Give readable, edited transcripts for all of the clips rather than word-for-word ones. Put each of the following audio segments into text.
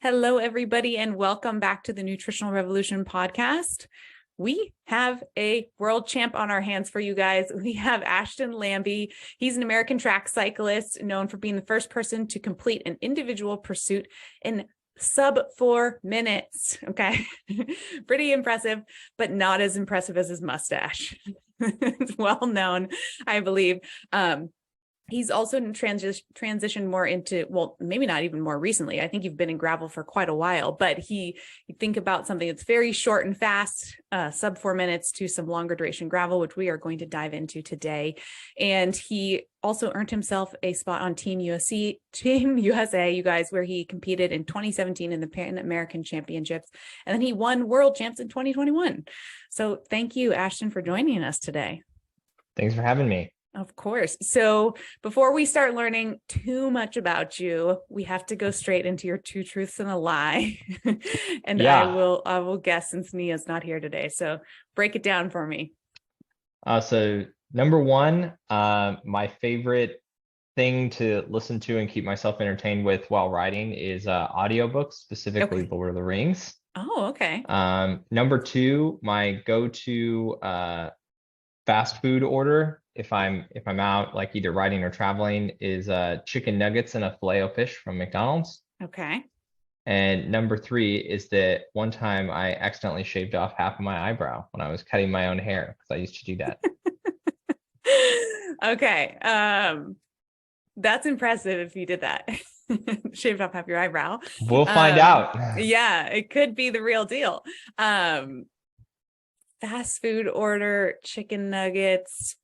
Hello, everybody, and welcome back to the Nutritional Revolution podcast. We have a world champ on our hands for you guys. We have Ashton Lambie. He's an American track cyclist known for being the first person to complete an individual pursuit in sub 4 minutes. Okay. Pretty impressive, but not as impressive as his mustache. It's well known, I believe. He's also transitioned more into, well, maybe not even more recently. I think you've been in gravel for quite a while, but you think about something that's very short and fast, sub 4 minutes, to some longer duration gravel, which we are going to dive into today. And he also earned himself a spot on Team USA, you guys, where he competed in 2017 in the Pan American Championships. And then he won World Champs in 2021. So thank you, Ashton, for joining us today. Thanks for having me. Of course. So before we start learning too much about you, we have to go straight into your 2 truths and a lie. And I will guess, since Nia's not here today. So break it down for me. So number one, my favorite thing to listen to and keep myself entertained with while riding is audiobooks, specifically Lord of the Rings. Oh, okay. Number two, my go-to fast food order if I'm out, like either riding or traveling, is chicken nuggets and a filet-o-fish from McDonald's. Okay. And number three is that one time I accidentally shaved off half of my eyebrow when I was cutting my own hair, because I used to do that. Okay. That's impressive if you did that. Shaved off half your eyebrow. We'll find out. Yeah, it could be the real deal. Fast food order, chicken nuggets,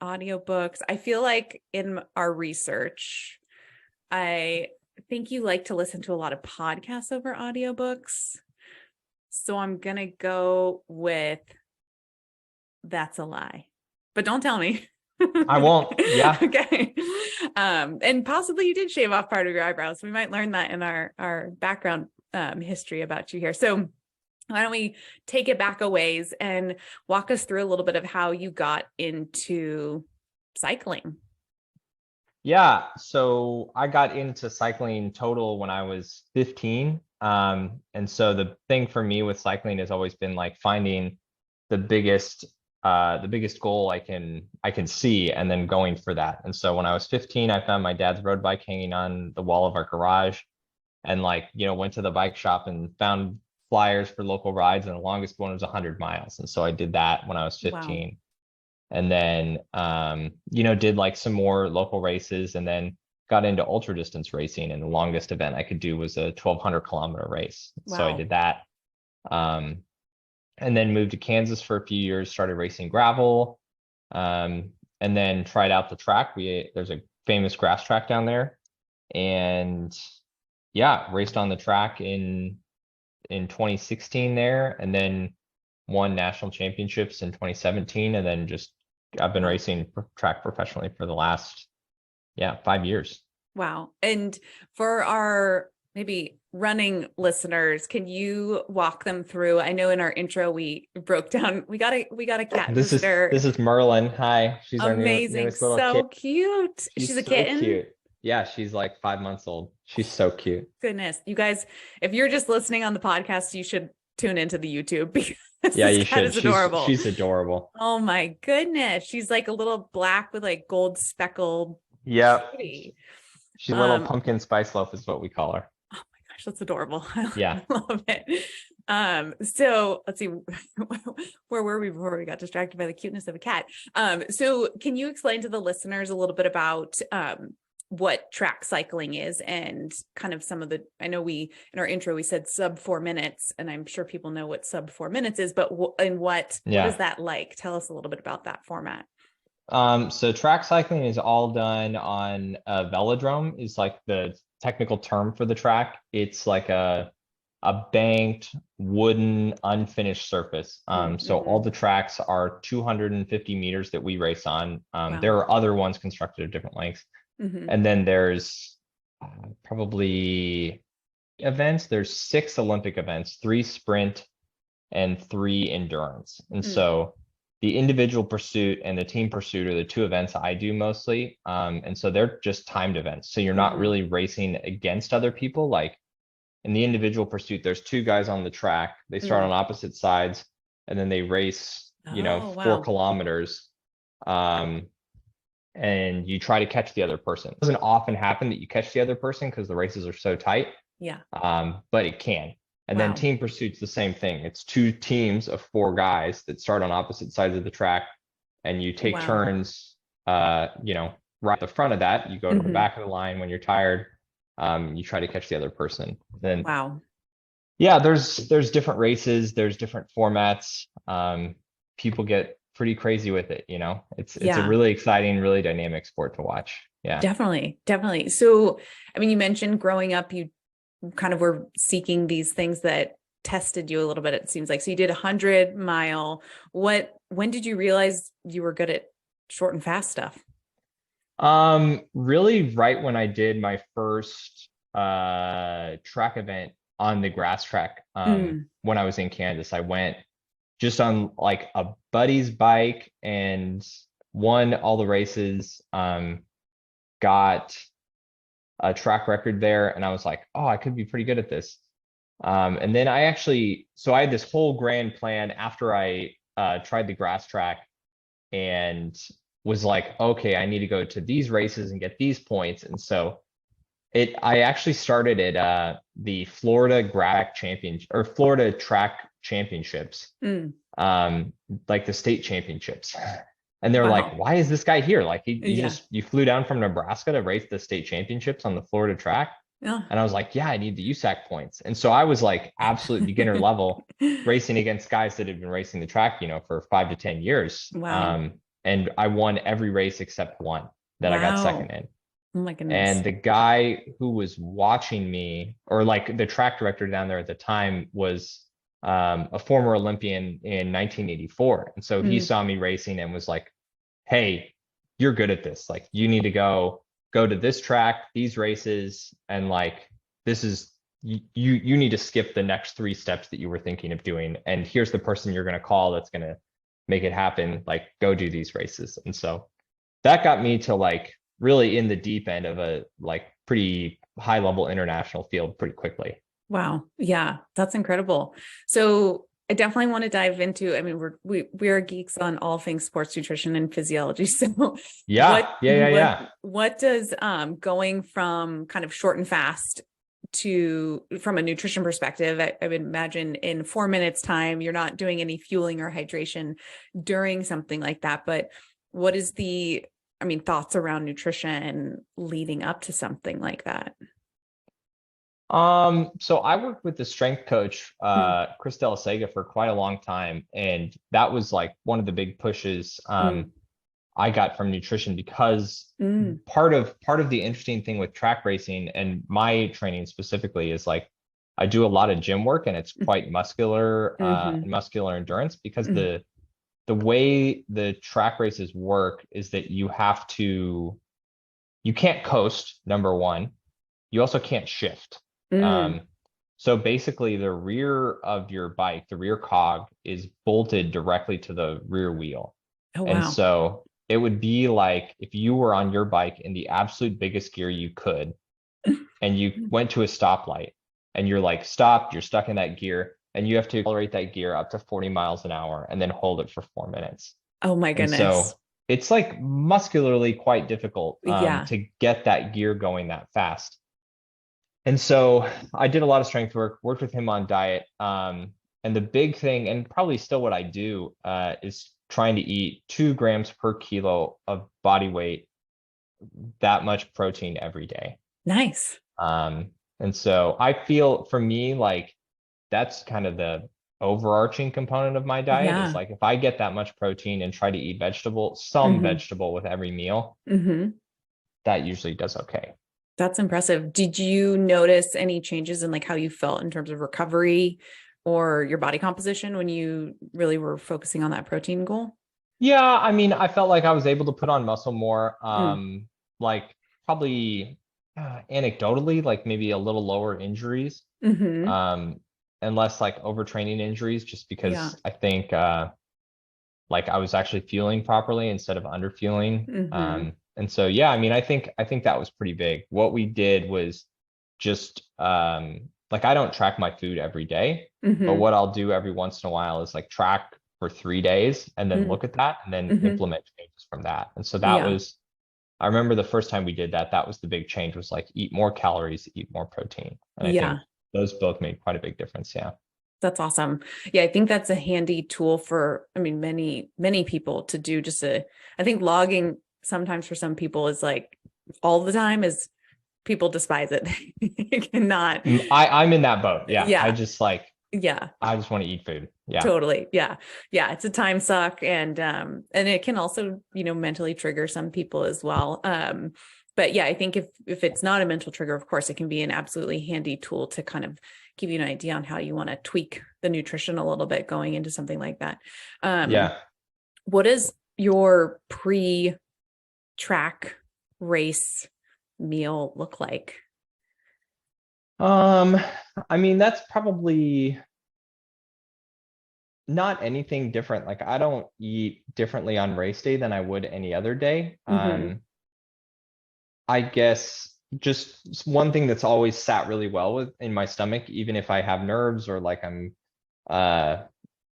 audiobooks. I feel like in our research, I think you like to listen to a lot of podcasts over audiobooks. So I'm going to go with that's a lie. But don't tell me. I won't. Yeah. Okay. And possibly you did shave off part of your eyebrows. We might learn that in our background history about you here. So why don't we take it back a ways and walk us through a little bit of how you got into cycling? Yeah, so I got into cycling total when I was 15. And so the thing for me with cycling has always been like finding the biggest goal I can see and then going for that. And so when I was 15, I found my dad's road bike hanging on the wall of our garage, and went to the bike shop and found flyers for local rides, and the longest one was 100 miles. And so I did that when I was 15. Wow. And then did like some more local races, and then got into ultra distance racing, and the longest event I could do was a 1,200 kilometer race. Wow. So I did that, and then moved to Kansas for a few years, started racing gravel, and then tried out the track. There's a famous grass track down there, and raced on the track in 2016 there, and then won national championships in 2017. And then I've been racing track professionally for the last 5 years. Wow. And for our maybe running listeners, can you walk them through? I know in our intro we broke down, we got a cat. This is Merlin. Hi. She's amazing. Our newest little so kid. Cute. She's a so kitten. Cute. Yeah, she's like 5 months old. She's so cute. Goodness. You guys, if you're just listening on the podcast, you should tune into the YouTube, because you should. Is adorable. She's adorable. Oh my goodness. She's like a little black with like gold speckled. Yep. She's a little pumpkin spice loaf is what we call her. Oh my gosh, that's adorable. Yeah. I love it. So let's see, where were we before we got distracted by the cuteness of a cat? So can you explain to the listeners a little bit about what track cycling is, and kind of some of the, I know in our intro, we said sub 4 minutes, and I'm sure people know what sub 4 minutes is, but what is that like? Tell us a little bit about that format. So track cycling is all done on a velodrome, is like the technical term for the track. It's like a banked wooden unfinished surface. So all the tracks are 250 meters that we race on. Wow. There are other ones constructed of different lengths. Mm-hmm. And then there's probably events. There's 6 Olympic events, 3 sprint and 3 endurance. And so the individual pursuit and the team pursuit are the 2 events I do mostly. And so they're just timed events. So you're not really racing against other people. Like in the individual pursuit, there's two guys on the track. They start on opposite sides, and then they race, Oh, 4 kilometers. And you try to catch the other person. It doesn't often happen that you catch the other person because the races are so tight. Yeah. But it can. And then team pursuit's the same thing. It's 2 teams of 4 guys that start on opposite sides of the track, and you take turns, right at the front of that. You go to the back of the line when you're tired. You try to catch the other person. Then yeah, there's different races, there's different formats. People get pretty crazy with it, it's a really exciting, really dynamic sport to watch. Yeah, definitely. So, I mean, you mentioned growing up, you kind of were seeking these things that tested you a little bit, it seems like. So you did 100-mile. When did you realize you were good at short and fast stuff? Really right when I did my first track event on the grass track. When I was in Kansas, I went just on like a buddy's bike and won all the races, got a track record there. And I was like, oh, I could be pretty good at this. And then I had this whole grand plan after I tried the grass track, and was like, okay, I need to go to these races and get these points. And so I actually started at the Florida Track Championships, like the state championships. And they were like, why is this guy here? Like you flew down from Nebraska to race the state championships on the Florida track. And I was like, yeah, I need the USAC points. And so I was like absolute beginner level, racing against guys that had been racing the track, for 5 to 10 years. And I won every race except one that I got second in. Oh my goodness. And the guy who was watching me, or like the track director down there at the time, was a former Olympian in 1984. And so he saw me racing and was like, hey, you're good at this. Like, you need to go to this track, these races. And like, this is, you need to skip the next 3 steps that you were thinking of doing. And here's the person you're going to call that's going to make it happen. Like, go do these races. And so that got me to like really in the deep end of a like pretty high level international field pretty quickly. Wow. Yeah, that's incredible. So I definitely want to dive into, I mean, we are geeks on all things sports nutrition and physiology. So what does going from kind of short and fast from a nutrition perspective, I would imagine in 4 minutes time, you're not doing any fueling or hydration during something like that, but what is thoughts around nutrition leading up to something like that? So I worked with the strength coach, Chris Delasega, for quite a long time. And that was like one of the big pushes, I got from nutrition, because part of the interesting thing with track racing and my training specifically is like, I do a lot of gym work, and it's quite muscular, muscular endurance, because the way the track races work is that you can't coast, number one. You also can't shift. So basically the rear of your bike, the rear cog, is bolted directly to the rear wheel. Oh, wow. And so it would be like if you were on your bike in the absolute biggest gear you could, and you went to a stoplight and you're like, stopped, you're stuck in that gear, and you have to accelerate that gear up to 40 miles an hour and then hold it for 4 minutes. Oh my goodness. And so it's like muscularly quite difficult to get that gear going that fast. And so I did a lot of strength work, worked with him on diet. And the big thing, and probably still what I do, is trying to eat 2 grams per kilo of body weight, that much protein every day. Nice. And so I feel, for me, like that's kind of the overarching component of my diet. Is like, if I get that much protein and try to eat some vegetable with every meal, that usually does okay. That's impressive. Did you notice any changes in like how you felt in terms of recovery or your body composition when you really were focusing on that protein goal? Yeah, I mean, I felt like I was able to put on muscle more, like probably anecdotally, like maybe a little lower injuries, and less like overtraining injuries, just because I think like I was actually fueling properly instead of under fueling. And so, yeah, I mean, I think that was pretty big. What we did was just like I don't track my food every day, but Mm-hmm. what I'll do every once in a while is like track for 3 days and then look at that and then Mm-hmm. implement changes from that. And so that Yeah. was, I remember the first time we did that, that was the big change, was like eat more calories, eat more protein. And I think Yeah. those both made quite a big difference. Yeah. That's awesome. Yeah, I think that's a handy tool for, I mean, many people to do. I think logging sometimes for some people is like all the time is people despise it. You cannot. I'm in that boat. Yeah. Yeah. Yeah. I just want to eat food. Yeah. Totally. Yeah. Yeah. It's a time suck. And it can also, mentally trigger some people as well. But yeah, I think if it's not a mental trigger, of course, it can be an absolutely handy tool to kind of give you an idea on how you want to tweak the nutrition a little bit going into something like that. Yeah. What does your pre-track race meal look like? Um, I mean, that's probably not anything different. Like I don't eat differently on race day than I would any other day. Mm-hmm. I guess just one thing that's always sat really well with in my stomach, even if I have nerves or like I'm uh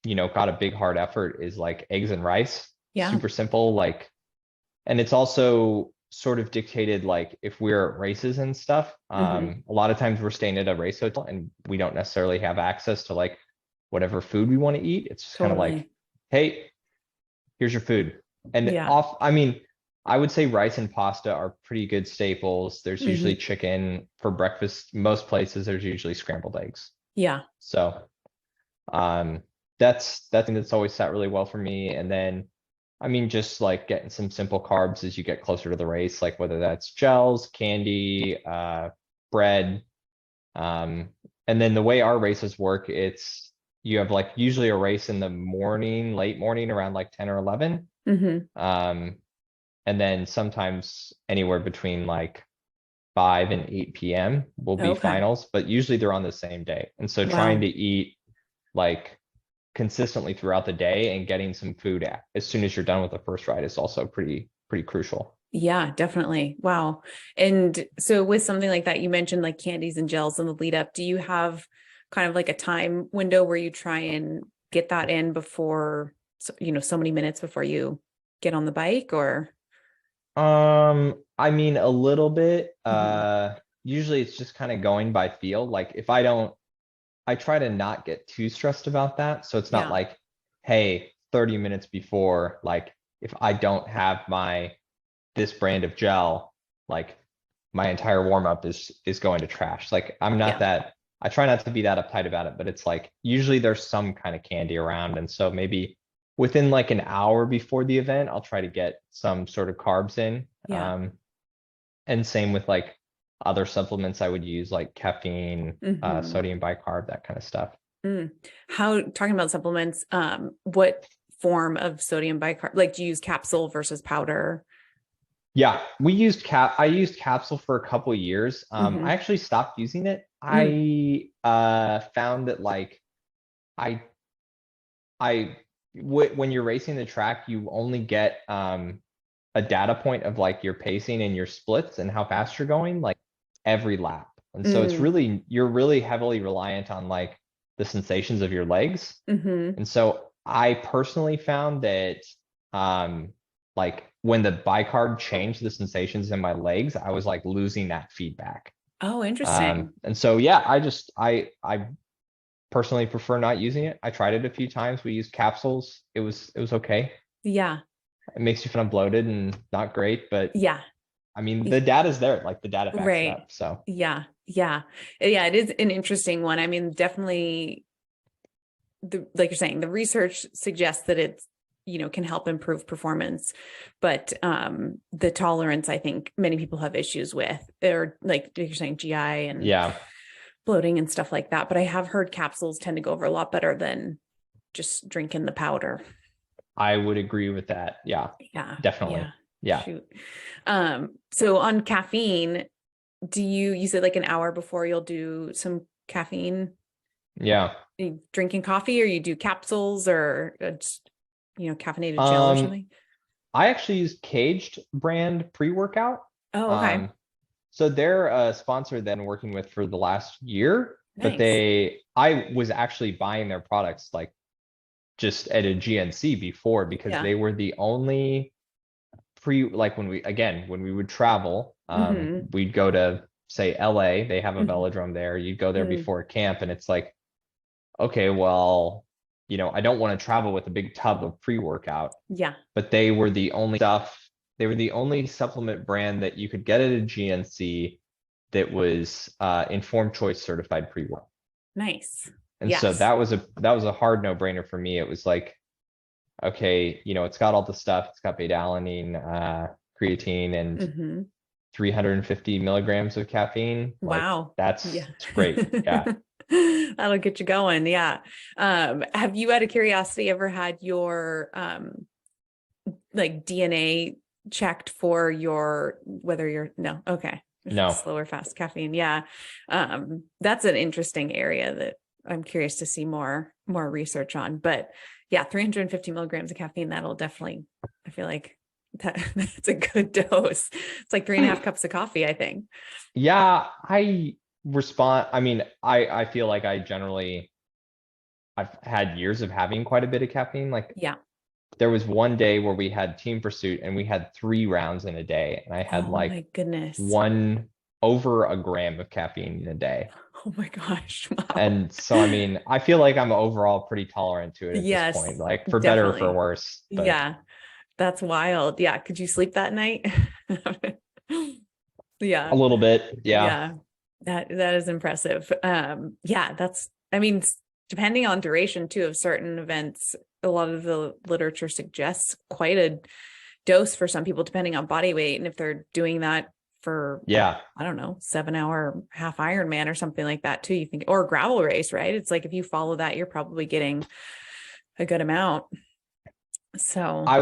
got a big hard effort, is like eggs and rice. Yeah. Super simple, like, and it's also sort of dictated like if we're at races and stuff. Mm-hmm. A lot of times we're staying at a race hotel and we don't necessarily have access to like whatever food we want to eat. It's just kind of like, Totally. hey, here's your food. And Yeah. I mean, I would say rice and pasta are pretty good staples. There's Mm-hmm. usually chicken for breakfast. Most places there's usually scrambled eggs. Yeah. So that thing that's always sat really well for me. And then I mean, just like getting some simple carbs as you get closer to the race, like whether that's gels, candy, bread. Um, and then the way our races work, it's you have like usually a race in the morning, late morning around like 10 or 11. Mm-hmm. Um, and then sometimes anywhere between like 5 and 8 p.m. will be Okay. finals, but usually they're on the same day. And so trying Wow. to eat like consistently throughout the day and getting some food as soon as you're done with the first ride is also pretty crucial. Yeah, definitely. Wow. And so with something like that, you mentioned like candies and gels in the lead up. Do you have kind of like a time window where you try and get that in before, so many minutes before you get on the bike or? I mean a little bit. Mhm. Usually it's just kind of going by feel. Like if I try to not get too stressed about that. So it's not Yeah. like, hey, 30 minutes before, like if I don't have this brand of gel, like my entire warm up is going to trash. Like I'm not Yeah. that, I try not to be that uptight about it, but it's like usually there's some kind of candy around. And so maybe within like an hour before the event, I'll try to get some sort of carbs in. Yeah. And same with like other supplements I would use, like caffeine, Hmm. sodium bicarb, that kind of stuff. Mm. Talking about supplements, what form of sodium bicarb, like do you use capsule versus powder? Yeah, I used capsule for a couple of years. I Hmm. actually stopped using it. Mm. I found that like I when you're racing the track, you only get a data point of like your pacing and your splits and how fast you're going like every lap. And so Mm. you're really heavily reliant on like the sensations of your legs. Hmm. And so I personally found that like when the bicarb changed the sensations in my legs, I was like losing that feedback. Oh, interesting. And so yeah, I personally prefer not using it. I tried it a few times. We used capsules. It was okay. Yeah. It makes you feel bloated and not great, but Yeah. I mean the data's there, like the data backs it Right. up. So Yeah. Yeah. Yeah. It is an interesting one. I mean, definitely like you're saying, the research suggests that it's, can help improve performance, but the tolerance, I think many people have issues with, or like you're saying, GI and yeah, bloating and stuff like that. But I have heard capsules tend to go over a lot better than just drinking the powder. I would agree with that. Yeah, Yeah. definitely. Yeah. Yeah. Shoot. So on caffeine, you said like an hour before you'll do some caffeine? Yeah. Are you drinking coffee or you do capsules or just, caffeinated gel or Um, something? I actually use Caged brand pre-workout. Oh, okay. Um, so they're a sponsor that I'm working with for the last year. but Nice. I was actually buying their products like just at a GNC before because Yeah. they were the only like when we would travel, Mm-hmm. we'd go to say LA, they have a Mm-hmm. velodrome there. You'd go there Mm-hmm. before camp and it's like, okay, well, I don't want to travel with a big tub of pre-workout, Yeah. but they were the only supplement brand that you could get at a GNC that was informed choice certified pre-workout. Nice. And so Yes. that was a hard no-brainer for me. It was like, okay, it's got all the stuff. It's got beta-alanine, creatine, and Mm-hmm. 350 milligrams of caffeine. Like Wow. Yeah. it's great. Yeah. That'll get you going. Yeah. Have you, out of curiosity, ever had your like DNA checked for whether you're no, okay. No. Slow or fast caffeine. Yeah. That's an interesting area that I'm curious to see more research on. But yeah, 350 milligrams of caffeine, that'll definitely, I feel like that's a good dose. It's like 3.5 cups of coffee, I think. Yeah, I mean, I feel like I've had years of having quite a bit of caffeine. Like Yeah. there was one day where we had team pursuit and we had 3 rounds in a day, and I had Oh like my goodness. over a gram of caffeine in a day. Oh my gosh. Wow. And so, I mean, I feel like I'm overall pretty tolerant to it at this point, Yes, like for better or for definitely. worse. But Yeah. That's wild. Yeah. Could you sleep that night? a Yeah. little bit, yeah. Yeah. That is impressive. Yeah, I mean, depending on duration too of certain events, a lot of the literature suggests quite a dose for some people, depending on body weight. And if they're doing that for, Yeah. I don't know, 7-hour half Ironman or something like that too, you think, or gravel race, right? It's like, if you follow that, you're probably getting a good amount. So I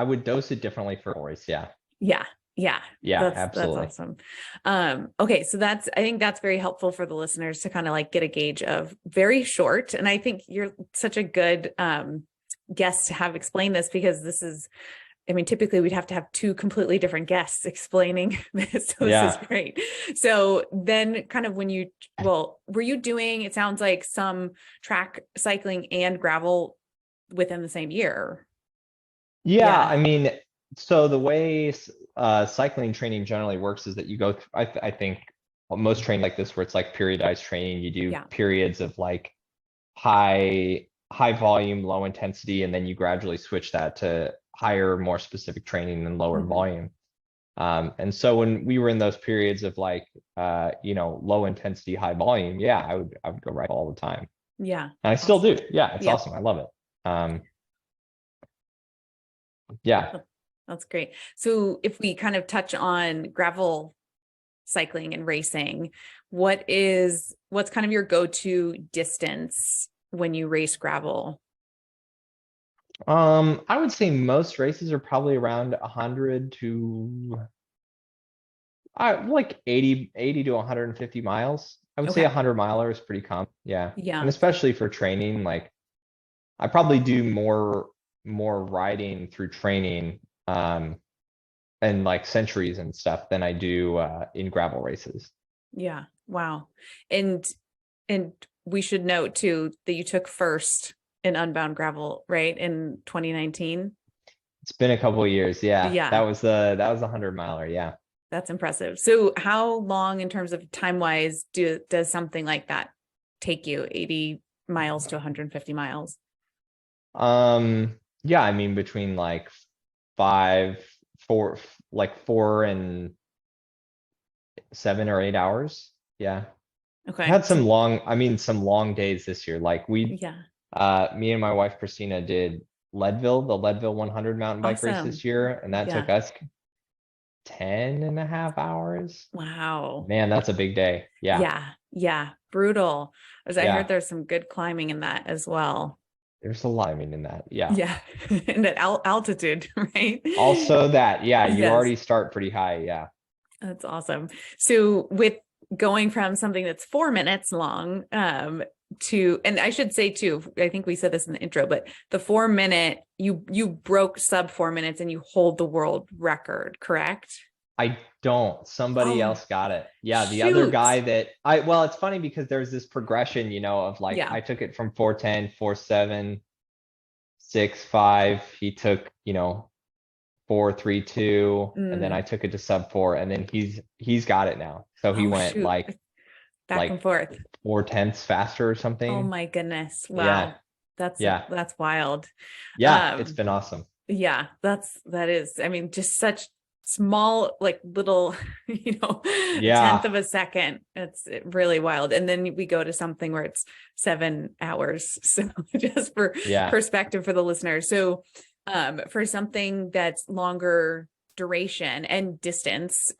would dose it differently for boys. Yeah. yeah. Yeah. Yeah, That's absolutely. awesome. Okay. So I think that's very helpful for the listeners to kind of like get a gauge of, very short. And I think you're such a good, guest to have explained this, because I mean, typically we'd have to have 2 completely different guests explaining this. So this is Yeah. great. So then kind of were you doing, it sounds like, some track cycling and gravel within the same year? Yeah, Yeah. I mean, so the way cycling training generally works is that you go through, I think most training like this, where it's like periodized training, you do Yeah. periods of like high volume, low intensity, and then you gradually switch that to higher, more specific training and lower Mhm. volume. And so when we were in those periods of like low intensity, high volume, yeah, I would go ride all the time. Yeah. And I still Awesome. do. Yeah, it's Yeah. awesome. I love it. Yeah. That's great. So if we kind of touch on gravel cycling and racing, what's kind of your go-to distance when you race gravel? I would say most races are probably around 100 to like 80 to 150 miles. I would say Okay. 100-miler is pretty common. Yeah. And Yeah. especially for training, like I probably do more riding through training and like centuries and stuff than I do in gravel races. Yeah. Wow. And we should note too that you took first in Unbound Gravel, right? In 2019. It's been a couple of years. Yeah. Yeah. That was a 100-miler. Yeah. That's impressive. So how long in terms of time wise does something like that take you? 80 miles to 150 miles? Yeah, I mean between like 4 and 7 or 8 hours. Yeah. I Okay. had some long days this year. Like Yeah. me and my wife Christina did the Leadville 100 mountain bike race Awesome. this year, and that took Yeah. us 10.5 hours. Wow. Man, that's a big day. Yeah. Yeah. Yeah. Brutal. As I heard, Yeah. there's some good climbing in that as well. There's a lot, I mean, in that. Yeah. Yeah. And at altitude, right? Also that, yeah, you Yes. already start pretty high. Yeah. That's awesome. So with going from something that's 4 minutes long, and I should say too, I think we said this in the intro, but the 4 minute, you broke sub 4 minutes and you hold the world record, correct? I don't. Somebody Oh, else got it. Yeah, the other shoot. guy that well, it's funny because there's this progression, of like Yeah. I took it from 410, 4.7, 6.5. He took, 4.32, and then Mm. I took it to sub 4, and then he's got it now. So he Oh, went shoot. Back and like forth. 4/10 faster or Oh something. my goodness. Yeah, Wow. That's yeah, that's wild. yeah. It's Um, been awesome. yeah, that is, I mean, just such small, like little, a tenth Yeah, of a second. It's really wild. And then we go to something where it's 7 hours. So just for yeah. perspective for the listener. So for something that's longer duration and distance,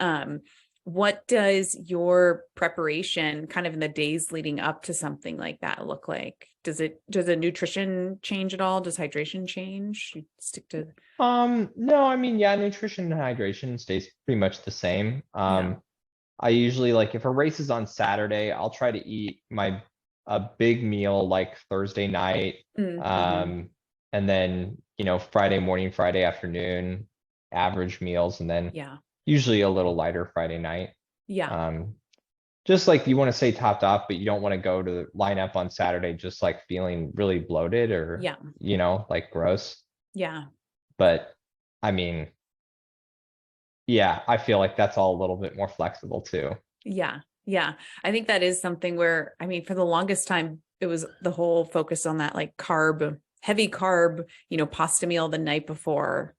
what does your preparation kind of in the days leading up to something like that look like? Does a nutrition change at all? Does hydration change? You stick to, No, I mean, yeah, nutrition and hydration stays pretty much the same. yeah. I usually like if a race is on Saturday, I'll try to eat a big meal like Thursday night, Mm-hmm. um, and then Friday morning, Friday afternoon, average meals, and then Yeah. usually a little lighter Friday night. Yeah. Um, just like you want to stay topped off, but you don't want to go to line up on Saturday just like feeling really bloated or Yeah. like gross. Yeah. But I mean, yeah, I feel like that's all a little bit more flexible too. Yeah. Yeah. I think that is something where, I mean, for the longest time, it was the whole focus on that like heavy carb, pasta meal the night before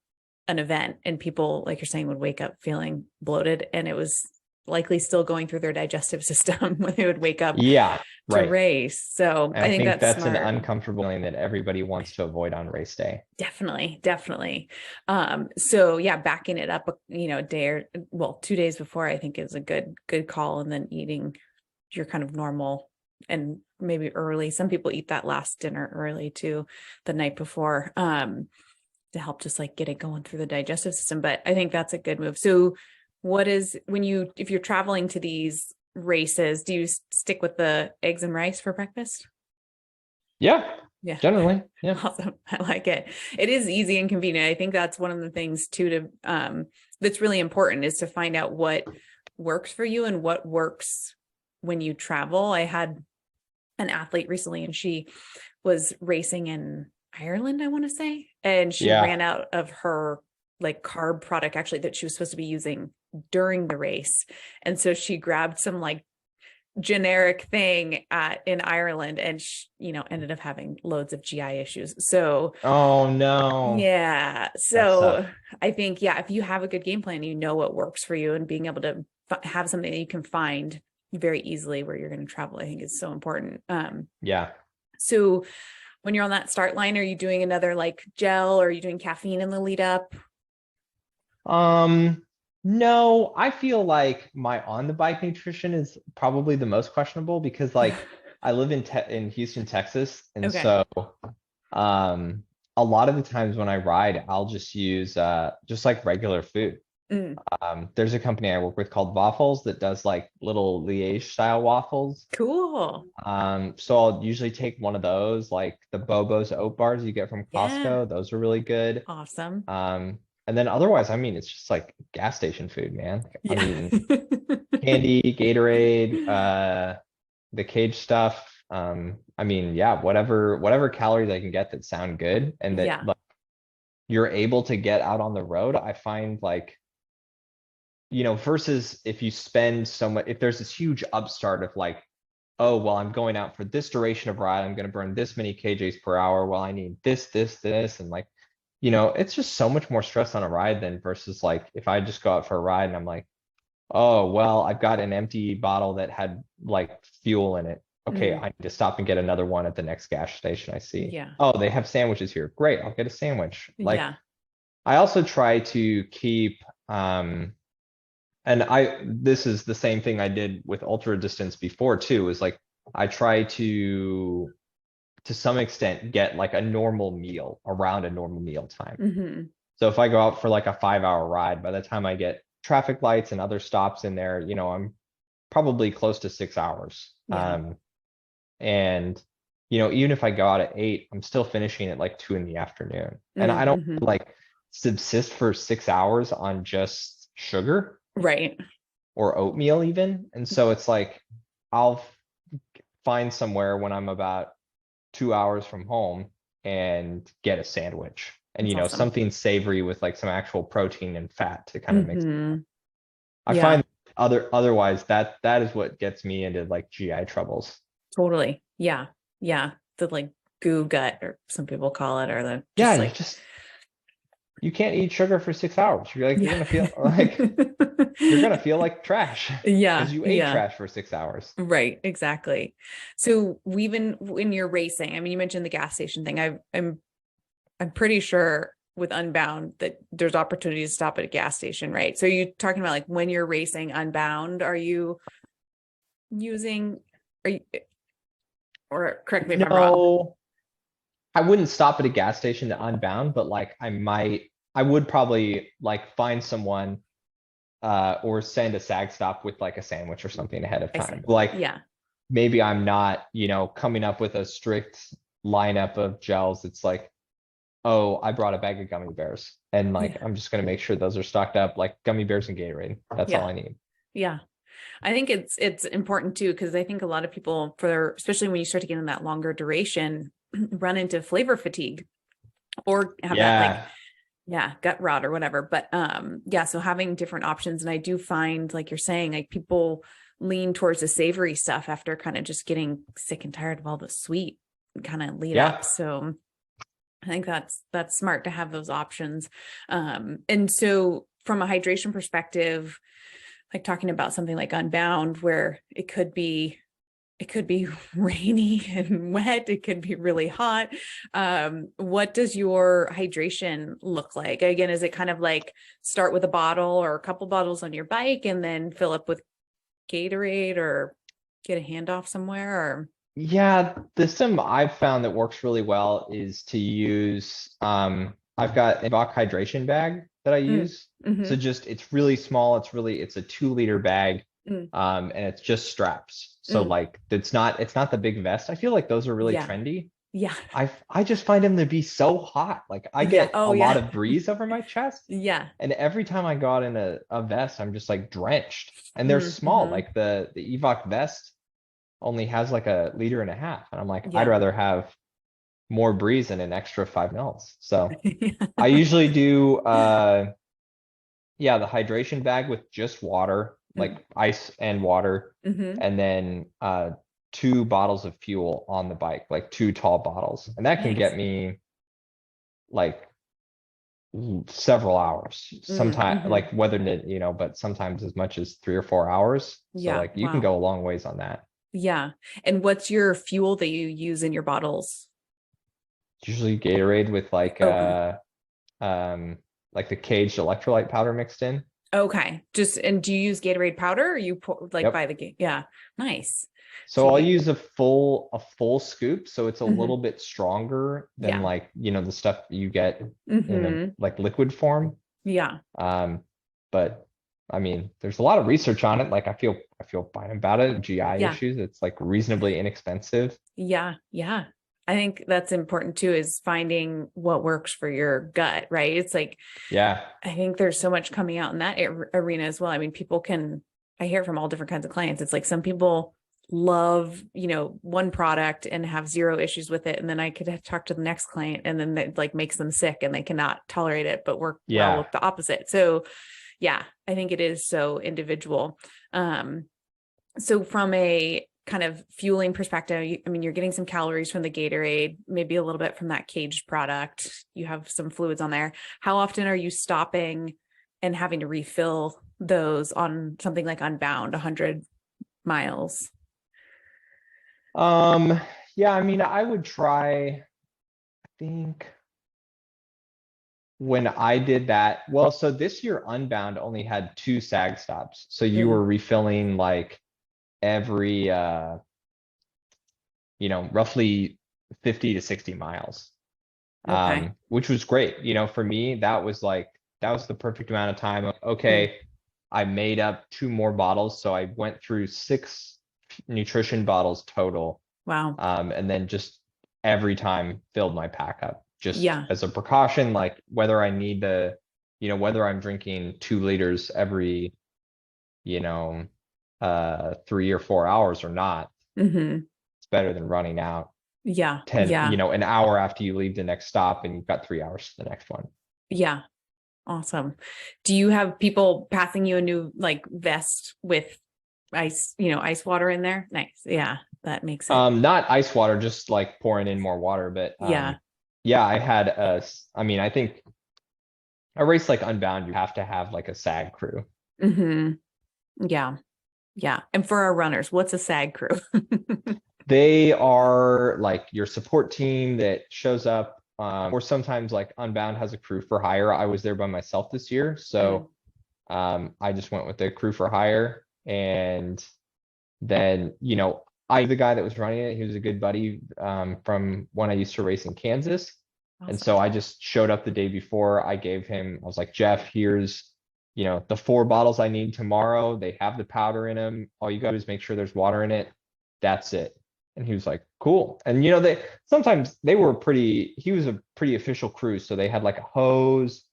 an event. And people, like you're saying, would wake up feeling bloated. And it was likely still going through their digestive system when they would wake up Yeah, to right. race. So And I I think think that's that's an smart. uncomfortable feeling that everybody wants to avoid on race day. Definitely, definitely. So yeah, backing it up, a day or 2 days before, I think is a good call. And then eating your kind of normal and maybe early. Some people eat that last dinner early too, the night before, to help just like get it going through the digestive system. But I think that's a good move. So if you're traveling to these races, do you stick with the eggs and rice for breakfast? Yeah, Yeah. generally. Yeah. Awesome. I like it. It is easy and convenient. I think that's one of the things too that's really important is to find out what works for you and what works when you travel. I had an athlete recently and she was racing in Ireland, I want to say, and she Yeah. ran out of her like carb product actually that she was supposed to be using during the race. And so she grabbed some like generic thing in Ireland and ended up having loads of GI issues. So Oh no. yeah, That so sucks. I think if you have a good game plan, you know what works for you and being able to have something that you can find very easily where you're going to travel, I think is so important. Yeah. So when you're on that start line, are you doing another like gel or are you doing caffeine in the lead up? Um, no, I feel like my on the bike nutrition is probably the most questionable because like I live in Houston, Texas, and Okay. so um a lot of the times when I ride, I'll just use just like regular food. Mm, There's a company I work with called Waffles that does like little Liège style waffles. cool. So I'll usually take one of those, like the Bobo's oat bars you get from Yeah. Costco. Those are really good. Awesome. And then otherwise, I mean, it's just like gas station food, man. Like, I'm Yeah. eating candy, Gatorade, the cage stuff. I mean, yeah, whatever calories I can get that sound good and that Yeah. like you're able to get out on the road. I find like, versus if you spend so much, if there's this huge upstart of like, oh, well, I'm going out for this duration of ride, I'm going to burn this many kgs per hour. Well, I need this, and like, it's just so much more stress on a ride than versus like if I just go out for a ride and I'm like, oh, well, I've got an empty bottle that had like fuel in it. Okay, Mm, I need to stop and get another one at the next gas station I see. yeah. Oh, they have sandwiches here. Great, I'll get a sandwich. Like, Yeah. I also try to keep, and this is the same thing I did with ultra distance before too, is like I try to some extent get like a normal meal around a normal meal time. Hmm. So if I go out for like a 5 hour ride, by the time I get traffic lights and other stops in there, I'm probably close to 6 hours. Yeah. And even if I go out at 8, I'm still finishing at like 2 in the afternoon. And I don't Mm-hmm. like subsist for 6 hours on just sugar. Right. or oatmeal even. And so it's like I'll find somewhere when I'm about 2 hours from home and get a sandwich and, That's awesome. something savory with like some actual protein and fat to kind of mix. I Yeah, find otherwise that is what gets me into like GI troubles. totally. Yeah. Yeah. The like goo gut, or some people call it, or the Yeah, just like, you can't eat sugar for 6 hours. You're yeah. gonna feel like you're gonna feel like trash Yeah. because you ate Yeah. trash for 6 hours. Right. Exactly. So we've been when you're racing, I mean, you mentioned the gas station thing. I'm pretty sure with Unbound that there's opportunities to stop at a gas station, right? So are you talking about like when you're racing Unbound, are you using, are you, or correct me if I'm wrong. No, I wouldn't stop at a gas station to Unbound, but like I would probably like find someone or send a SAG stop with like a sandwich or something ahead of I see. time. Like Yeah. maybe I'm not, coming up with a strict lineup of gels. It's like, oh, I brought a bag of gummy bears and like Yeah. I'm just gonna make sure those are stocked up, like gummy bears and Gatorade. That's all Yeah. I need. Yeah. I think it's important too, because I think a lot of people especially when you start to get in that longer duration, run into flavor fatigue or have that like, Yeah. yeah, gut rot or whatever. But yeah, so having different options. And I do find, like you're saying, like people lean towards the savory stuff after kind of just getting sick and tired of all the sweet kind of lead Yeah. up. So I think that's smart to have those options. And so from a hydration perspective, like talking about something like Unbound, where it could be rainy and wet, it could be really hot. What does your hydration look like? Again, is it kind of like start with a bottle or a couple bottles on your bike and then fill up with Gatorade, or get a handoff somewhere? Or Yeah, the system I've found that works really well is to use I've got a Bach hydration bag that I mm, use. So mm-hmm, just it's really small, it's a 2 liter bag, mm, and it's just straps. So mm, like it's not the big vest. I feel like those are really yeah, trendy. yeah, I just find them to be so hot. Like I yeah. get Oh a lot yeah, of breeze over my chest, yeah. and every time I got in a vest, I'm just like drenched. And they're small. Mm-hmm, Like the Evoc vest only has like a liter and a half. And I'm like, I'd yeah. rather have more breeze than an extra 5 mils. So I usually do yeah, the hydration bag with just water, like ice and water, Mm-hmm. and then 2 bottles of fuel on the bike, like 2 tall bottles. And that can Nice. get me like several hours. Sometimes Mm-hmm. like whether but sometimes as much as 3 or 4 hours. So Yeah. like you can Wow. go a long ways on that. Yeah. And what's your fuel that you use in your bottles? Usually Gatorade with Okay. like the caged electrolyte powder mixed in. Okay. And do you use Gatorade powder, or you pour like by Yep. the game? Yeah. Nice. So So I'll you, use a full scoop, so it's a little mhm. bit stronger than Yeah. like, the stuff you get in a Hmm. like liquid form. Yeah. Um, but I mean, there's a lot of research on it. Like I feel fine about it. GI Yeah. issues, it's like reasonably inexpensive. Yeah. Yeah. I think that's important too, is finding what works for your gut, right? It's like, Yeah. I think there's so much coming out in that arena as well. I mean, I hear from all different kinds of clients. It's like some people love, one product and have zero issues with it. And then I could talk to the next client and then that like makes them sick and they cannot tolerate it, but work well Yeah. with the opposite. So yeah, I think it is so individual. Um, so from a kind of fueling perspective, I mean, you're getting some calories from the Gatorade, maybe a little bit from that caged product. You have some fluids on there. How often are you stopping and having to refill those on something like Unbound, 100 miles? Um, yeah, I mean, I would try, I think when I did that, well, so this year Unbound only had 2 SAG stops. So you Mm, were refilling like every roughly 50 to 60 miles. okay. Which was great. For me, that was the perfect amount of time. Mm, Okay, I made up 2 more bottles, so I went through 6 nutrition bottles total. wow. And then just every time filled my pack up just Yeah. as a precaution, like whether I need whether I'm drinking 2 liters every you know, 3 or 4 hours or not. Hmm. It's better than running out Yeah. 10, Yeah. an hour after you leave the next stop and you've got 3 hours to the next one. Yeah. Awesome. Do you have people passing you a new like vest with ice, ice water in there? Nice. Yeah. That makes it. Not ice water, just like pouring in more water. But Yeah. yeah, I had I think a race like Unbound, you have to have like a SAG crew. Hmm. Yeah. Yeah. And for our runners, what's a SAG crew? They are like your support team that shows up, or sometimes like Unbound has a crew for hire. I was there by myself this year, Mm. so I just went with the crew for hire. And then, I the guy that was running it, he was a good buddy from when I used to race in Kansas. And Awesome. so I just showed up the day before. I was like, Jeff, here's, the 4 bottles I need tomorrow. They have the powder in them. All you got to do is make sure there's water in it. That's it. And he was like, cool. And they sometimes he was a pretty official crew. So they had like a hose,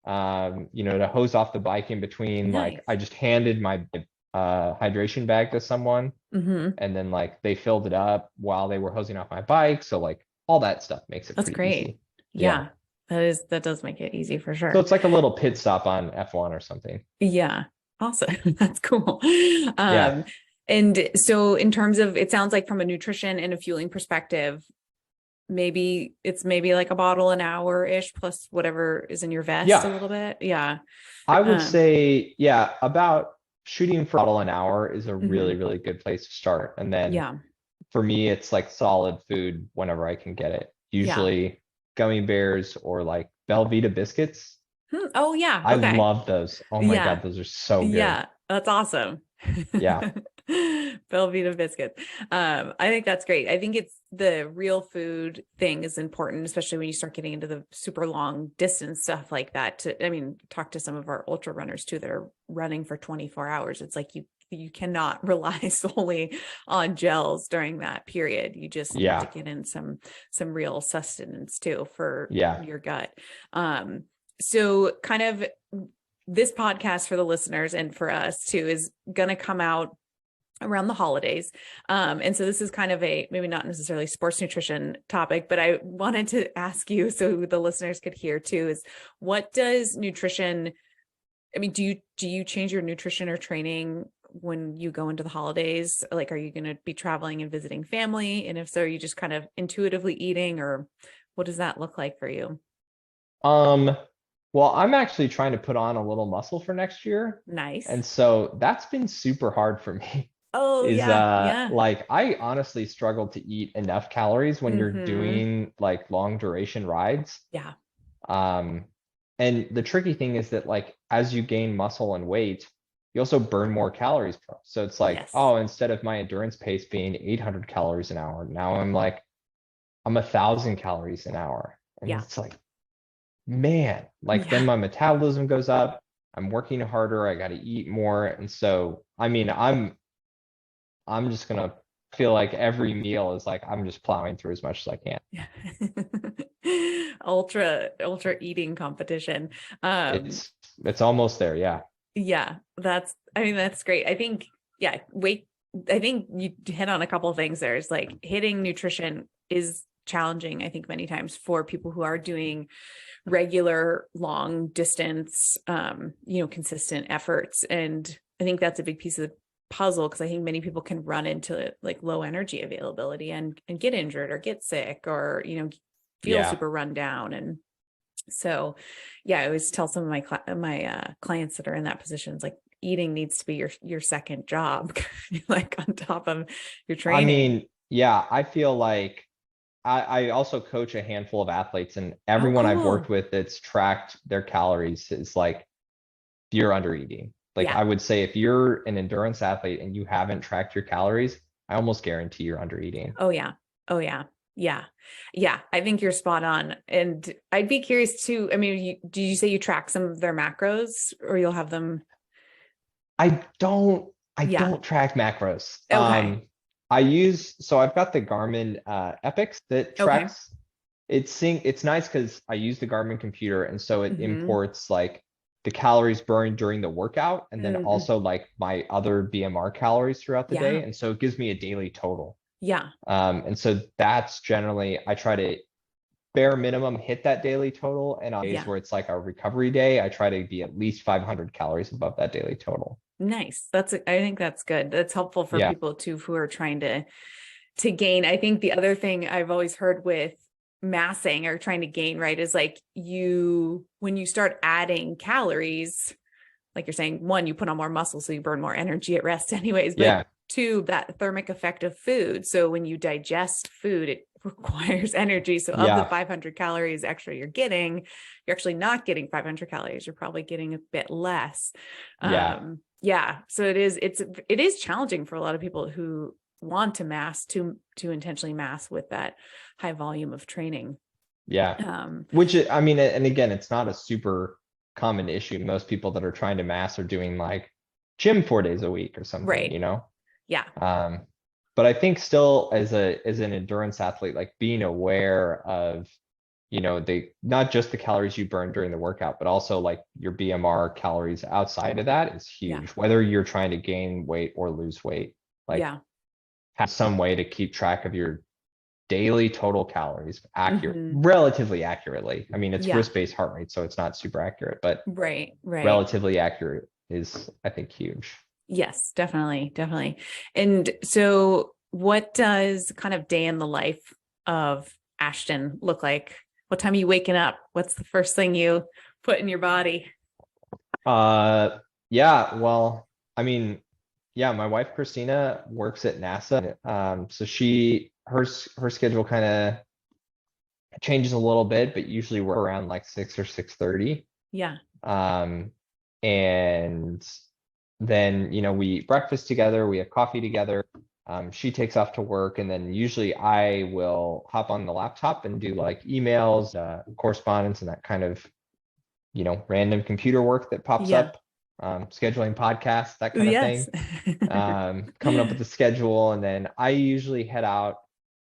to hose off the bike in between. Like Nice. I just handed my hydration bag to someone, Hmm. and then like they filled it up while they were hosing off my bike. So like all that stuff makes it That's pretty great. easy. Yeah. Yeah. That does make it easy for So sure. it's like a little pit stop on F1 or something. Yeah. Awesome. That's cool. Yeah. And so in terms of, it sounds like from a nutrition and a fueling perspective, maybe like a bottle an hour-ish plus whatever is in your vest a Yeah. little bit. Yeah. I would Um, say, yeah, about shooting for a bottle an hour is a really, mhm. really good place to start. And then Yeah. for me, it's like solid food whenever I can get it. Yeah. Usually gummy bears or like Belvita biscuits. Oh yeah. I Okay. love those. Oh my Yeah. God, those are so good. Yeah. That's awesome. Yeah. Belvita biscuits. I think that's great. I think it's the real food thing is important, especially when you start getting into the super long distance stuff like that. Talk to some of our ultra runners too that are running for 24 hours. It's like you cannot rely solely on gels during that period. You just need to Yeah. get in some real sustenance too for Yeah. your gut. So kind of this podcast for the listeners and for us too is going to come out around the holidays. And so this is kind of a, maybe not necessarily sports nutrition topic, but I wanted to ask you so the listeners could hear too, is what does nutrition, do you change your nutrition or training when you go into the holidays? Like, are you going to be traveling and visiting family? And if so, are you just kind of intuitively eating, or what does that look like for you? Um, well, I'm actually trying to put on a little muscle for next year. Nice. And so that's been super hard for me. Oh Is yeah. Yeah. like I honestly struggle to eat enough calories when you're Mm-hmm. doing like long duration rides. Yeah. Um, and the tricky thing is that like as you gain muscle and weight, you also burn more calories. So it's like, Yes. oh, instead of my endurance pace being 800 calories an hour, now I'm 1,000 calories an hour. And Yeah. it's like, man, like then Yeah. my metabolism goes up. I'm working harder. I got to eat more. And so, I'm just gonna feel like every meal is like I'm just plowing through as much as I can. Yeah. Ultra eating competition. Um, It's almost there. Yeah. yeah, that's great. I think, yeah, I think you hit on a couple of things there. It's like hitting nutrition is challenging, I think, many times for people who are doing regular long distance, consistent efforts. And I think that's a big piece of the puzzle, because I think many people can run into like low energy availability and get injured or get sick or, feel Yeah. super run down. And so, yeah, I always tell some of my clients that are in that position, it's like eating needs to be your second job, like on top of your I training. mean, yeah, I feel like I also coach a handful of athletes, and Oh, everyone I've worked cool. with that's tracked their calories is like you're under eating. Like Yeah. I would say if you're an endurance athlete and you haven't tracked your calories, I almost guarantee you're under eating. Oh yeah. Oh yeah. Yeah. Yeah. I think you're spot on. And I'd be curious too. Do you say you track some of their macros, or you'll have them? I don't I Yeah. don't track macros. Okay. So I've got the Garmin Epics that Okay. tracks. It's nice because I use the Garmin computer, and so it Hmm. imports like the calories burned during the workout, and then Mm, also like my other BMR calories throughout the yeah. day. And so it gives me a daily total. Yeah. And so that's generally, I try to bare minimum hit that daily total. And on days Yeah. where it's like a recovery day, I try to be at least 500 calories above that daily total. Nice. I think that's good. That's helpful for Yeah. people too who are trying to gain. I think the other thing I've always heard with massing or trying to gain, right, is like when you start adding calories, like you're saying, one, you put on more muscle, so you burn more energy at rest anyways, but Yeah. two, that thermic effect of food. So when you digest food, it requires energy. So of the Yeah. 500 calories extra you're actually not getting 500 calories. You're probably getting a bit less. Yeah. Yeah. So it is challenging for a lot of people who want to mass to intentionally mass with that high volume of training. Yeah. Which I mean, and again, it's not a super common issue. Most people that are trying to mass are doing like gym 4 days a week or something, Right. you know? Yeah. But I think still as an endurance athlete, like being aware of, not just the calories you burn during the workout, but also like your BMR calories outside of that is Yeah. huge. Whether you're trying to gain weight or lose weight, like Yeah. have some way to keep track of your daily total calories Mhm. relatively accurately. I mean, it's Yeah. wrist-based heart rate, so it's not super accurate, but Right. relatively accurate is, I think, huge. Yes, definitely. And so what does kind of day in the life of Ashton look like? What time are you waking up? What's the first thing you put in your body? Yeah, well, I mean, yeah, my wife Christina works at NASA. So her schedule kind of changes a little bit, but usually we're around like 6 or 6:30. Yeah. Um, and then, we eat breakfast together, we have coffee together. She takes off to work, and then usually I will hop on the laptop and do like emails, correspondence, and that kind of, random computer work that pops Yeah. up, scheduling podcasts, that kind of Yes. thing. Coming up with the schedule, and then I usually head out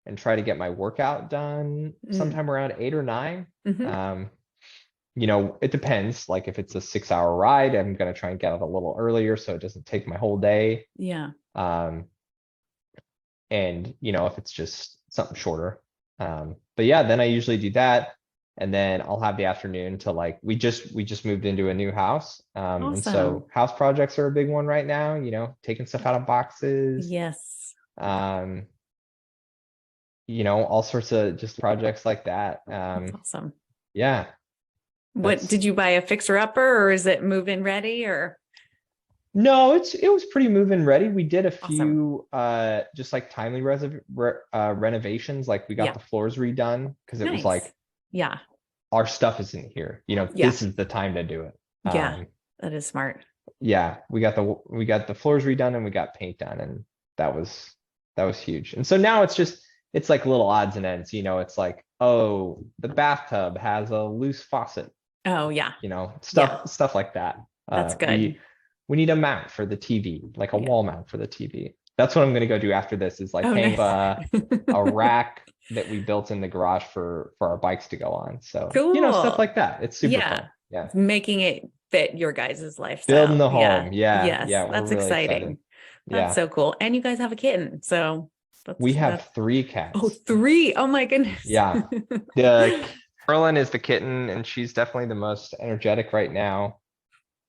and try to get my workout done sometime around 8 or 9. Mm-hmm. It depends. Like if it's a 6-hour ride, I'm gonna try and get out a little earlier so it doesn't take my whole day. Yeah. And if it's just something shorter. But yeah, then I usually do that. And then I'll have the afternoon to like we just moved into a new house. And so Awesome. house projects are a big one right now, taking stuff out of boxes. Yes. Um, all sorts of just projects like that. That's awesome. Yeah. What did you buy, a fixer upper, or is it move-in ready, or? No, it was pretty move-in ready. We did a Awesome. few just like timely renovations. Like we got Yeah. the floors redone because it was Nice. like Yeah. our stuff isn't here. Yeah. This is the time to do it. Yeah. That is smart. Yeah, we got the floors redone and we got paint done, and that was huge. And so now it's like little odds and ends. It's like, oh, the bathtub has a loose faucet. Oh yeah. Stuff like that. That's good. We need a mount for the TV, like a Yeah. wall mount for the TV. That's what I'm gonna go do after this, is like Oh, hang nice. a rack that we built in the garage for our bikes to go on. So, stuff Cool. like that. It's super Yeah. fun. Yeah. Making it fit your guys' Building lifestyle. the Yeah. home. Yeah. Yes. Yeah. We're That's really excited. exciting. That's Yeah. so cool. And you guys have a kitten. So We that's have 3 oh, cats. 3. Oh my goodness. Yeah. The Carolyn is the kitten, and she's definitely the most energetic right now.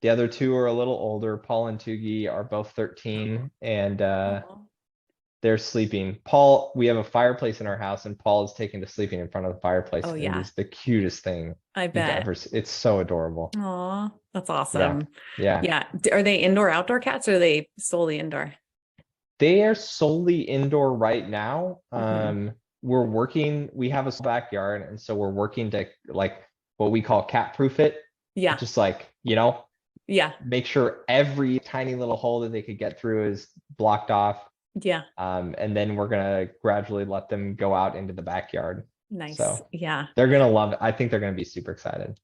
The other 2 are a little older. Paul and Tugi are both 13, and Aw. they're sleeping. Paul, we have a fireplace in our house, and Paul is taken to sleeping in front of the fireplace. Oh And it yeah. is the cutest thing I you've bet. ever seen. It's so adorable. Aw, that's Yeah. awesome. Yeah. Yeah. Are they indoor outdoor cats, or are they solely indoor? They are solely indoor right now. Mhm. We have a backyard, and so we're working to like what we call cat proof it. Yeah. Just like, Yeah. make sure every tiny little hole that they could get through is blocked off. Yeah. And then we're gonna gradually let them go out into the backyard. Nice. So Yeah. they're gonna love it. I think they're gonna be super excited.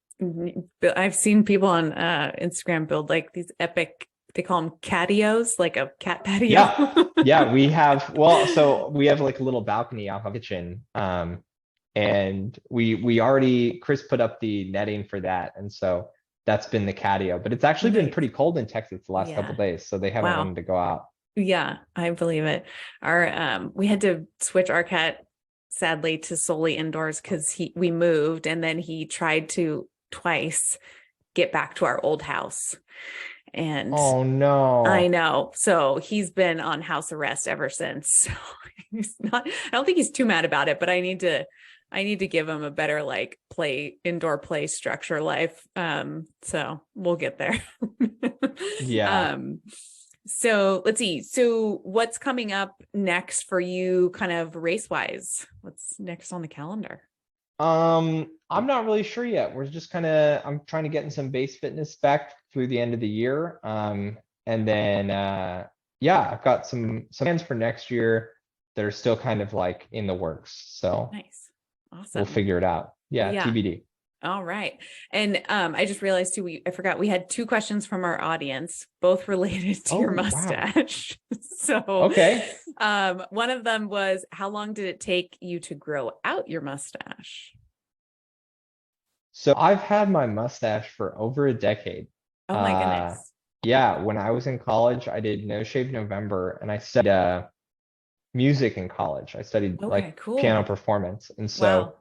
I've seen people on Instagram build like these epic, they call them catios, like a cat patio. Yeah. Yeah, so we have like a little balcony off of the kitchen. And we already, Chris put up the netting for that. And so that's been the catio, but it's actually been Nice. pretty cold in Texas the last couple Yeah. days, so they haven't Wow. wanted to go out. Yeah, I believe it. Our we had to switch our cat sadly to solely indoors because we moved and then he tried to twice get back to our old house. And Oh I no. know. So he's been on house arrest ever since. So he's not, I don't think he's too mad about it, but I need to give him a better like indoor play structure life. So we'll get there. Yeah. So let's see. So what's coming up next for you kind of race wise? What's next on the calendar? I'm not really sure yet. We're just I'm trying to get in some base fitness back through the end of the year. And then yeah, I've got some plans for next year that are still kind of like in the works. So Nice. Awesome. we'll figure it out. Yeah, Yeah. TBD. All right. And I just realized too, I forgot we had 2 questions from our audience, both related to your Oh, wow. mustache. So Okay. one of them was, how long did it take you to grow out your mustache? So I've had my mustache for over a decade. Oh my goodness. Yeah, when I was in college, I did No Shave November, and I studied music in college. I studied Okay, like cool. piano performance. And so Wow.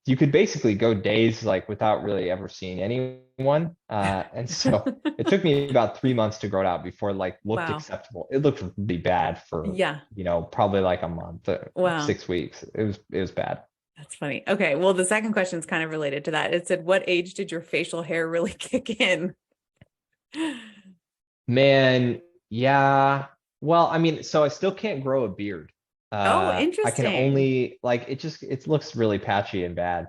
you could basically go days like without really ever seeing anyone. And so it took me about 3 months to grow it out before it like looked Wow. acceptable. It looked really bad for, Yeah. probably like a month, Wow. 6 weeks. It was bad. That's funny. Okay. Well, the second question is kind of related to that. It said, what age did your facial hair really kick in? Man, yeah. Well, I mean, so I still can't grow a beard. Oh, I can interesting. only like it looks really patchy and bad.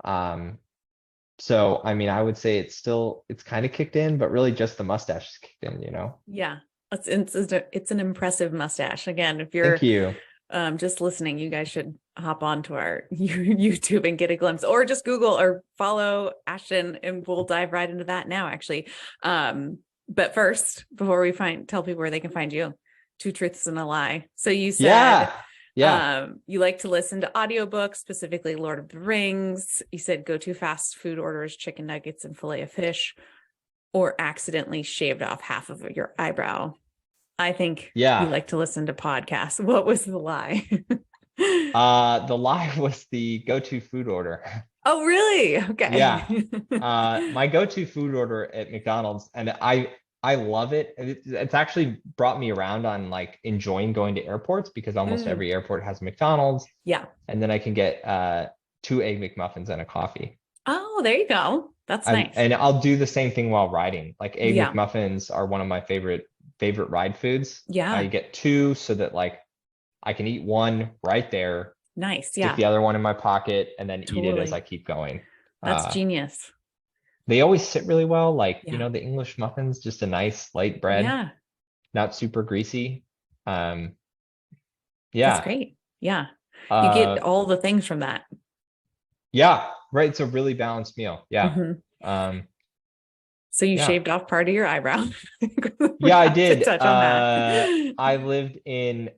Um, so I mean, I would say it's kind of kicked in, but really just the mustache is kicked in, Yeah. It's an impressive mustache. Again, if Thank you're you. just listening, you guys should hop onto our YouTube and get a glimpse, or just Google or follow Ashton, and we'll dive right into that now, actually. But first, before we tell people where they can find you, 2 truths and a lie. So you said, Yeah. you like to listen to audiobooks, specifically Lord of the Rings. You said go-to fast food orders, chicken nuggets and fillet of fish, or accidentally shaved off half of your eyebrow. I think you Yeah. like to listen to podcasts. What was the lie? The lie was the go-to food order. Oh, really? Okay. Yeah. My go-to food order at McDonald's, and I love it. It's actually brought me around on like enjoying going to airports because almost every airport has McDonald's. Yeah. And then I can get 2 egg McMuffins and a coffee. Oh, there you go. That's nice. And I'll do the same thing while riding. Like egg Yeah. McMuffins are one of my favorite ride foods. Yeah. I get 2 so that like I can eat one right there. Nice. Stick Yeah. the other one in my pocket and then eat it as Totally. I keep going. That's genius. They always sit really well. Like, Yeah. the English muffins, just a nice light bread, Yeah. not super greasy. That's Yeah. great. Yeah. You get all the things from that. Yeah, right. It's a really balanced meal. Yeah. Mhm. So you Yeah. shaved off part of your eyebrow. Yeah, I did. Touch on that. I lived in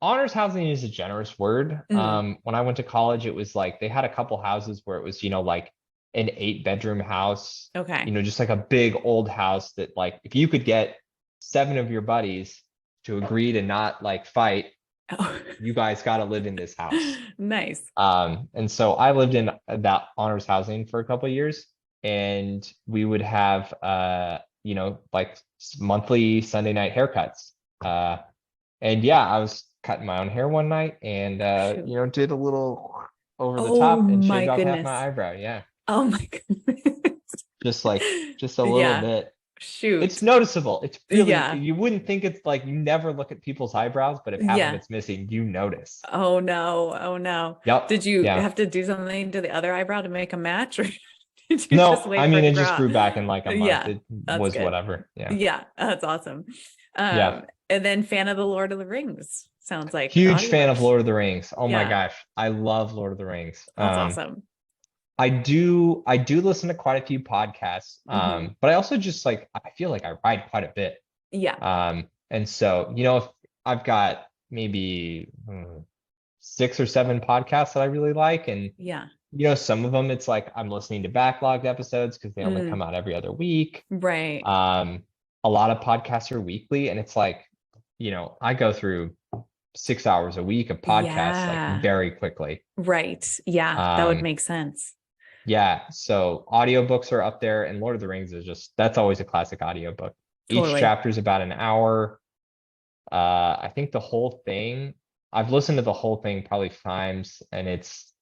honors housing is a generous word. When I went to college, it was like they had a couple houses where it was, like an 8-bedroom house. Okay. Just like a big old house that like if you could get 7 of your buddies to agree to not like fight, you guys got to live in this house. Nice. And so I lived in that honors housing for a couple of years, and we would have like monthly Sunday night haircuts. And yeah, I was cutting my own hair one night and did a little over the top and shaved off half my eyebrow. Yeah. Oh my goodness. Just a little bit. Shoot. It's noticeable. It's really, you wouldn't think it's like you never look at people's eyebrows, but if half of it's missing, you notice. Oh no. Oh no. Yep. Did you have to do something to the other eyebrow to make a match, or did you No, just wait I mean, it just grow grew out? back in like a month. Yeah, It that's good. whatever. Yeah. Yeah, that's awesome. Yeah. And then fan of the Lord of the Rings, sounds like. Huge fan of Lord of the Rings. Oh my Yeah. gosh. I love Lord of the Rings. That's awesome. I do listen to quite a few podcasts. But I also just like I feel like I ride quite a bit. Yeah. And so, if I've got maybe 6 or 7 podcasts that I really like, and Yeah. some of them, it's like I'm listening to backlogged episodes because they only come out every other week. Right. A lot of podcasts are weekly, and it's like, I go through 6 hours a week of podcasts like Yeah. very quickly. Right. Yeah. That would make sense. Yeah. So audiobooks are up there, and Lord of the Rings that's always a classic audiobook. Each Totally. chapter is about an hour. I think the whole thing, I've listened to the whole thing probably times, and it's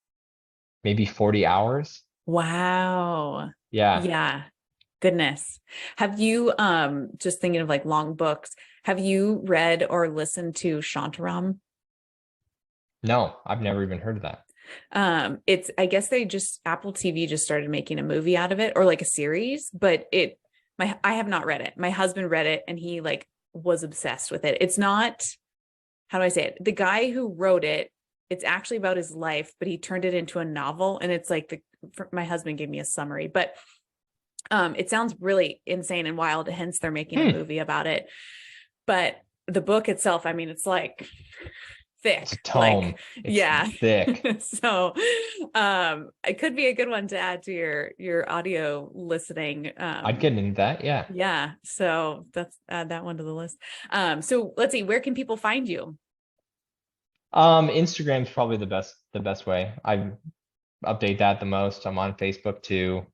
maybe 40 hours. Wow. Yeah. Yeah. Goodness. Have you, just thinking of like long books, have you read or listened to Shantaram? No, I've never even heard of that. I guess Apple TV just started making a movie out of it, or like a series, but I have not read it. My husband read it and he like was obsessed with it. It's not, how do I say it? The guy who wrote it, it's actually about his life, but he turned it into a novel. And it's like my husband gave me a summary, but it sounds really insane and wild. Hence they're making a movie about it. But the book itself, I mean, it's like thick. It's a tome. Like, it's yeah. thick. So it could be a good one to add to your audio listening. I'd get into that. Yeah. Yeah. So add that one to the list. So let's see, where can people find you? Instagram's probably the best way. I update that the most. I'm on Facebook too.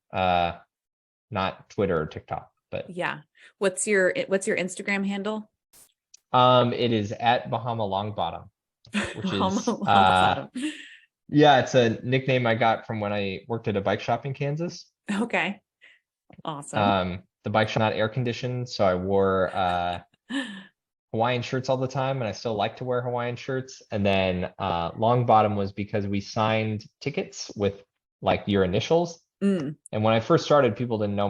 Not Twitter or TikTok, but yeah. What's your Instagram handle? It is at Bahama Longbottom, which is yeah, it's a nickname I got from when I worked at a bike shop in Kansas. Okay. Awesome. The bike shop not air conditioned, so I wore Hawaiian shirts all the time, and I still like to wear Hawaiian shirts. And then Longbottom was because we signed tickets with like your initials. And when I first started, people didn't know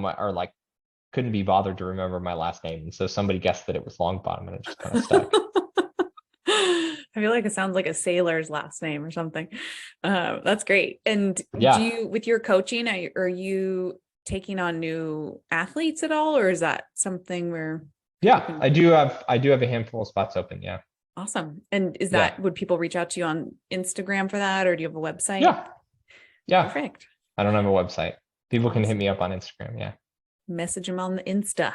couldn't be bothered to remember my last name. And so somebody guessed that it was Longbottom, and it just kind of stuck. I feel like it sounds like a sailor's last name or something. That's great. And with your coaching, are you taking on new athletes at all, or is that something where? Yeah, I do have a handful of spots open. Yeah. Awesome. And would people reach out to you on Instagram for that, or do you have a website? Yeah. Perfect. I don't have a website. People can hit me up on Instagram. Yeah. Message them on the Insta.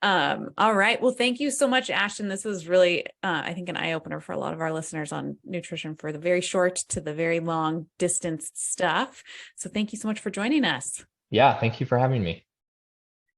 All right. Well, thank you so much, Ashton. This was really, I think, an eye opener for a lot of our listeners on nutrition, for the very short to the very long distance stuff. So thank you so much for joining us. Yeah. Thank you for having me.